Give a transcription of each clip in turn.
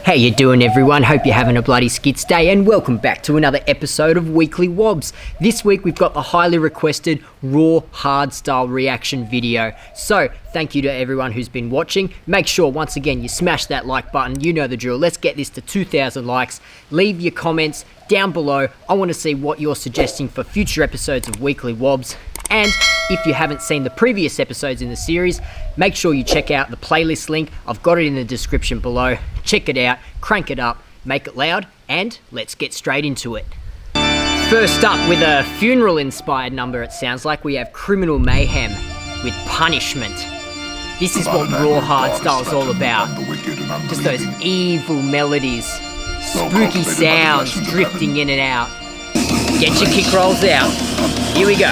How you doing, everyone? Hope you're having a bloody skits day, and welcome back to another episode of Weekly Wobz. This week we've got the highly requested Raw Hardstyle reaction video. So thank you to everyone who's been watching. Make sure once again you smash that like button. You know the drill. Let's get this to 2,000 likes. Leave your comments down below. I want to see what you're suggesting for future episodes of Weekly Wobz. And if you haven't seen the previous episodes in the series, make sure you check out the playlist link. I've got it in the description below. Check it out, crank it up, make it loud, and let's get straight into it. First up, with a funeral-inspired number, it sounds like, we have Criminal Mayhem with Punishment. This is what Raw Hardstyle is all about. Just those evil melodies, spooky sounds drifting in and out. Get your kick rolls out. Here we go.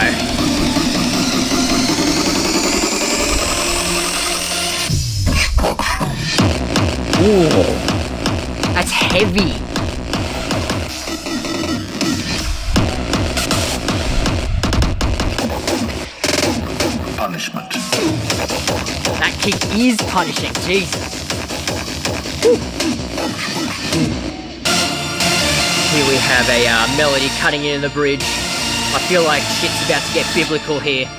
Ooh, that's heavy. Punishment. That kick is punishing, Jesus. Here we have a melody cutting in the bridge. I feel like shit's about to get biblical here.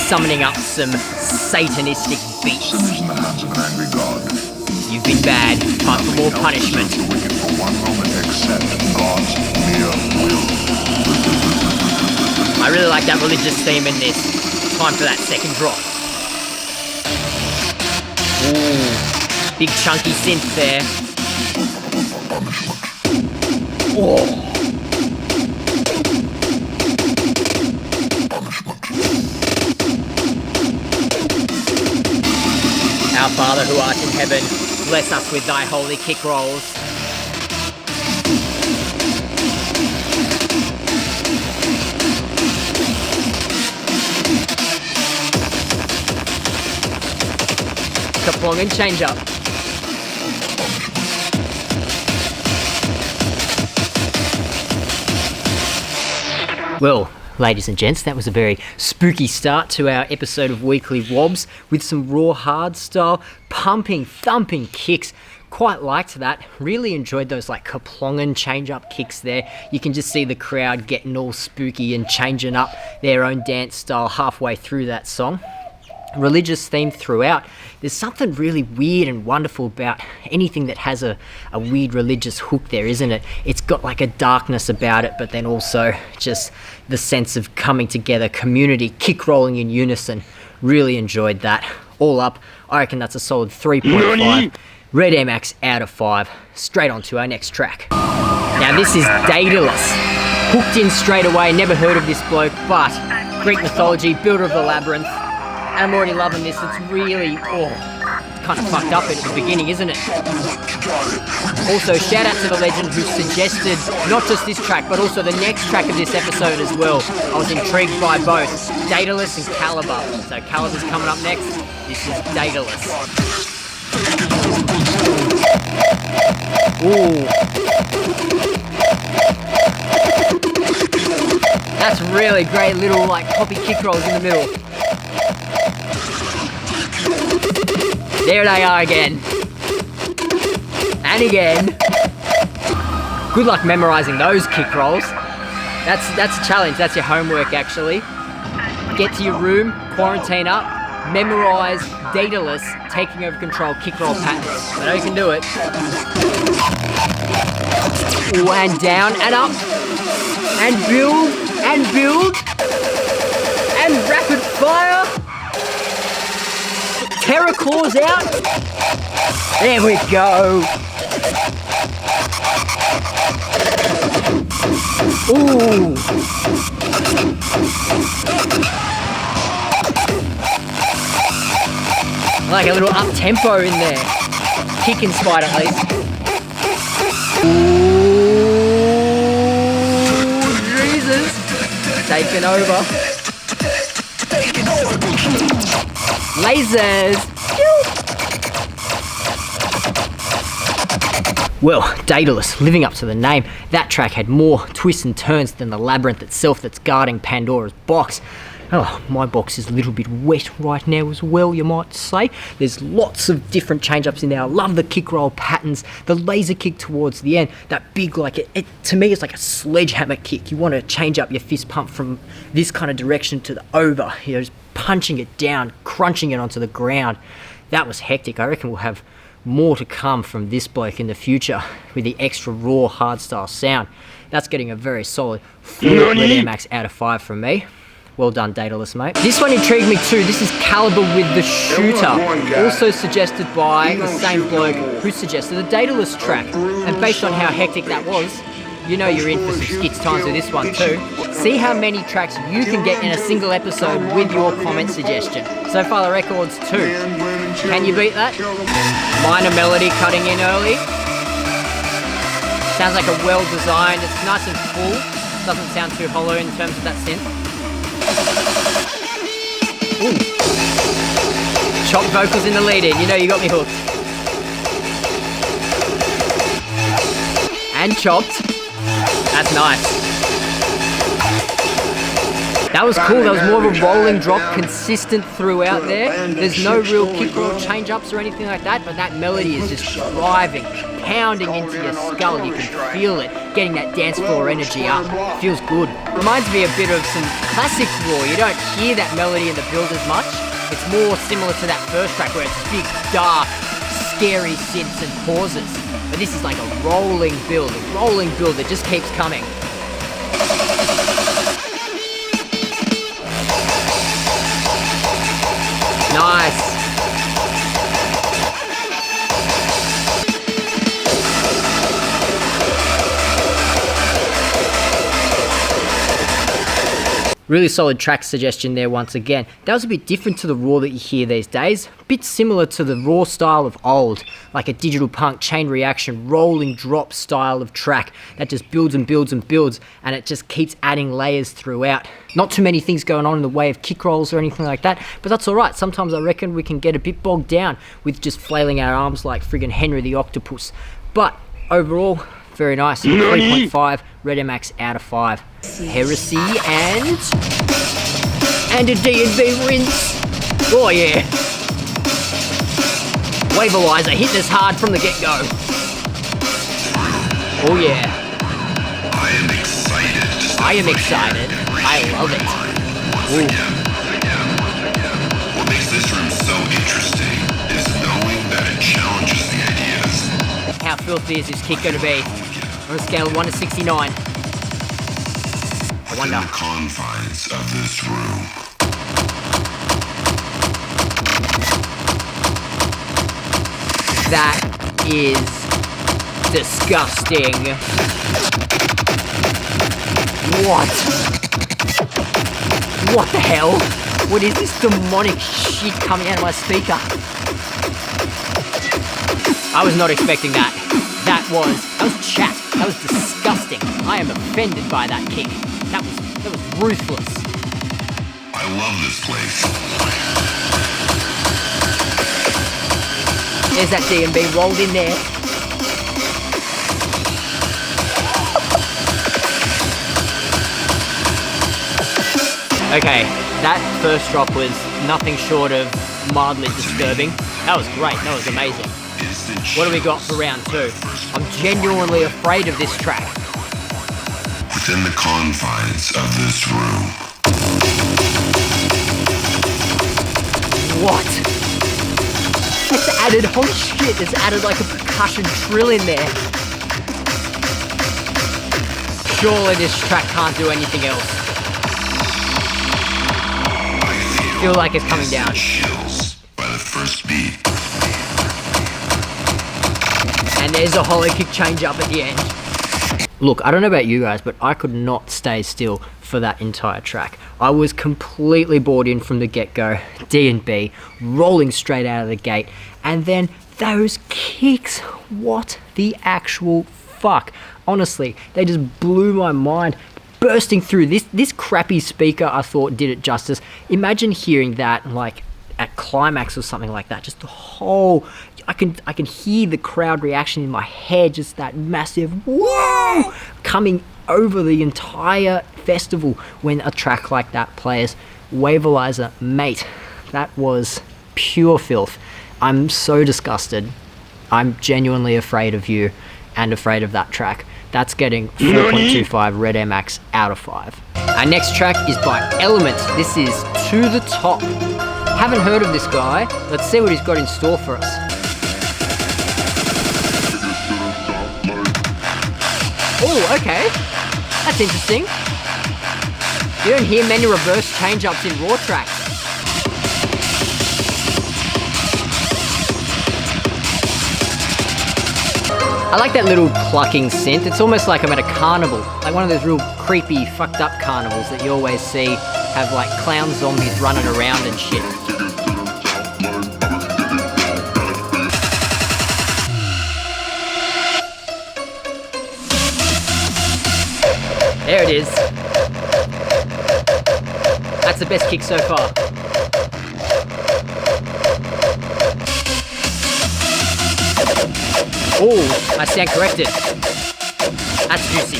Summoning up some satanistic beats. Sinners in the hands of an angry God. You've been bad, time for more punishment. The wicked for one moment accept God's mere will. I really like that religious theme in this. Time for that second drop. Ooh, big chunky synth there. Oh. Our Father who art in heaven, bless us with thy holy kick rolls. Kaplong and change up. Well, ladies and gents, that was a very spooky start to our episode of Weekly Wobz with some Raw Hardstyle, pumping, thumping kicks. Quite liked that. Really enjoyed those like kaplongan change-up kicks there. You can just see the crowd getting all spooky and changing up their own dance style halfway through that song. Religious theme throughout. There's something really weird and wonderful about anything that has a weird religious hook there, isn't it? It's got like a darkness about it, but then also just the sense of coming together, community, kick rolling in unison. Really enjoyed that. All up, I reckon that's a solid 3.5. Red MX out of 5. Straight on to our next track. Now this is Daedalus. Hooked in straight away, never heard of this bloke, but Greek mythology, builder of the labyrinth. And I'm already loving this. It's really, it's kind of fucked up at the beginning, isn't it? Also, shout out to the legend who suggested not just this track, but also the next track of this episode as well. I was intrigued by both, Daedalus and Calybr. So Calybr's coming up next. This is Daedalus. Ooh. That's really great little like poppy kick rolls in the middle. There they are again. And again. Good luck memorizing those kick rolls. That's a challenge. That's your homework, actually. Get to your room, quarantine up, memorize Daedalus taking over control kick roll patterns. I know you can do it. Ooh, and down and up. And build. And build. And rapid fire. Terror claws out. There we go. Ooh. Like a little up tempo in there. Kick inspired at least. Ooh, Jesus. Taking over. Lasers! Well, Daedalus, living up to the name, that track had more twists and turns than the labyrinth itself that's guarding Pandora's box. Oh, my box is a little bit wet right now as well, you might say. There's lots of different change-ups in there. I love the kick roll patterns, the laser kick towards the end, that big, like, it to me, it's like a sledgehammer kick. You want to change up your fist pump from this kind of direction to the over, you know, just punching it down, crunching it onto the ground. That was hectic. I reckon we'll have more to come from this bloke in the future with the extra raw hardstyle sound. That's getting a very solid 4 Red Air Max out of 5 from me. Well done, Daedalus, mate. This one intrigued me too. This is Calybr with the shooter. Also suggested by the same bloke who suggested the Daedalus track. And based on how hectic that was, you know you're in for some skits times with this one too. See how many tracks you can get in a single episode with your comment suggestion. So far the record's 2. Can you beat that? Minor melody cutting in early. Sounds like a well-designed, it's nice and full. Doesn't sound too hollow in terms of that synth. Ooh. Chopped vocals in the lead-in, you know you got me hooked. And chopped. That's nice. That was cool. That was more of a rolling drop, consistent throughout there. There's no real kick roll change-ups or anything like that, but that melody is just driving, pounding into your skull. You can feel it, getting that dance floor energy up. It feels good. Reminds me a bit of some classic Raw. You don't hear that melody in the build as much. It's more similar to that first track where it's big, dark, scary synths and pauses. But this is like a rolling build that just keeps coming. Nice. Really solid track suggestion there once again. That was a bit different to the Raw that you hear these days. A bit similar to the Raw style of old, like a digital punk chain reaction, rolling drop style of track that just builds and builds and builds, and it just keeps adding layers throughout. Not too many things going on in the way of kick rolls or anything like that, but that's alright. Sometimes I reckon we can get a bit bogged down with just flailing our arms like friggin' Henry the Octopus. But overall, very nice. 3.5 Red Air Max out of 5. Heresy and a D&B rinse. Oh yeah. Wavolizer hitting us hard from the get-go. Oh yeah. I am excited. I am excited. I love it. Ooh. What makes this room so interesting is knowing that it challenges the ideas. How filthy is this kick going to be? On a scale of 1 to 69. I wonder. Within the confines of this room. That is disgusting. What? What the hell? What is this demonic shit coming out of my speaker? I was not expecting that. That was chat. That was disgusting. I am offended by that kick. That was ruthless. I love this place. There's that D&B rolled in there. Okay, that first drop was nothing short of mildly disturbing. That was great. That was amazing. What do we got for round 2? I'm genuinely afraid of this track. Within the confines of this room. What? It's added, holy shit, it's added like a percussion trill in there. Surely this track can't do anything else. I feel like it's coming down. Chills by the first beat. And there's a hollow kick change up at the end. Look, I don't know about you guys, but I could not stay still for that entire track. I was completely bored in from the get-go. D&B, rolling straight out of the gate. And then those kicks, what the actual fuck? Honestly, they just blew my mind. Bursting through this crappy speaker, I thought did it justice. Imagine hearing that like at climax or something like that. Just the whole, I can hear the crowd reaction in my head. Just that massive whoa coming over the entire festival when a track like that plays. Wavolizer, mate, that was pure filth. I'm so disgusted. I'm genuinely afraid of you and afraid of that track. That's getting 4.25 Red Air Max out of 5. Our next track is by Element. This is To The Top. Haven't heard of this guy. Let's see what he's got in store for us. Oh, okay. That's interesting. You don't hear many reverse change-ups in Raw tracks. I like that little clucking synth. It's almost like I'm at a carnival, like one of those real creepy, fucked up carnivals that you always see have like clown zombies running around and shit. There it is. That's the best kick so far. Oh, I stand corrected. That's juicy.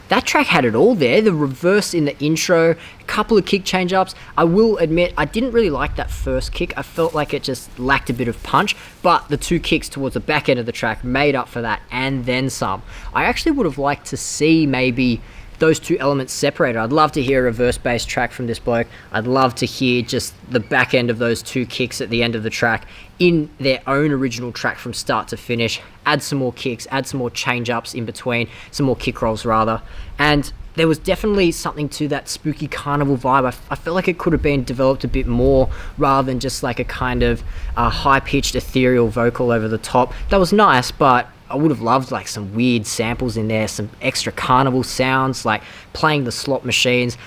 That track had it all there. The reverse in the intro, a couple of kick change-ups. I will admit, I didn't really like that first kick. I felt like it just lacked a bit of punch, but the two kicks towards the back end of the track made up for that and then some. I actually would have liked to see maybe those two elements separated. I'd love to hear a reverse-based track from this bloke. I'd love to hear just the back end of those two kicks at the end of the track in their own original track from start to finish. Add some more kicks, add some more change-ups in between, some more kick rolls rather. And there was definitely something to that spooky carnival vibe. I feel like it could have been developed a bit more rather than just like a kind of high-pitched ethereal vocal over the top. That was nice, but I would have loved like some weird samples in there, some extra carnival sounds, like playing the slot machines,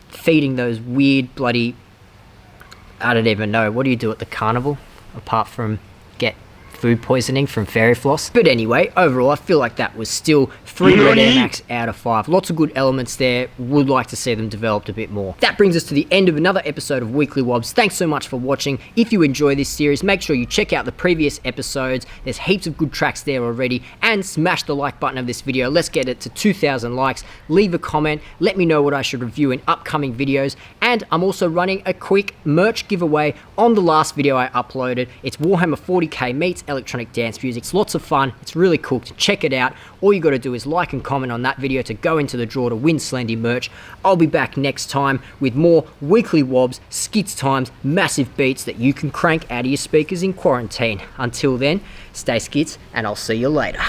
feeding those weird bloody, I don't even know, what do you do at the carnival apart from get food poisoning from fairy floss? But anyway, overall I feel like that was still 3 Red Air Max out of 5. Lots of good elements there. Would like to see them developed a bit more. That brings us to the end of another episode of Weekly Wobz. Thanks so much for watching. If you enjoy this series, make sure you check out the previous episodes. There's heaps of good tracks there already. And smash the like button of this video. Let's get it to 2,000 likes. Leave a comment. Let me know what I should review in upcoming videos. And I'm also running a quick merch giveaway on the last video I uploaded. It's Warhammer 40k meets electronic dance music. It's lots of fun. It's really cooked. Check it out. All you got to do is like and comment on that video to go into the draw to win Slendy merch. I'll be back next time with more Weekly Wobz, skits times, massive beats that you can crank out of your speakers in quarantine. Until then, stay skits and I'll see you later.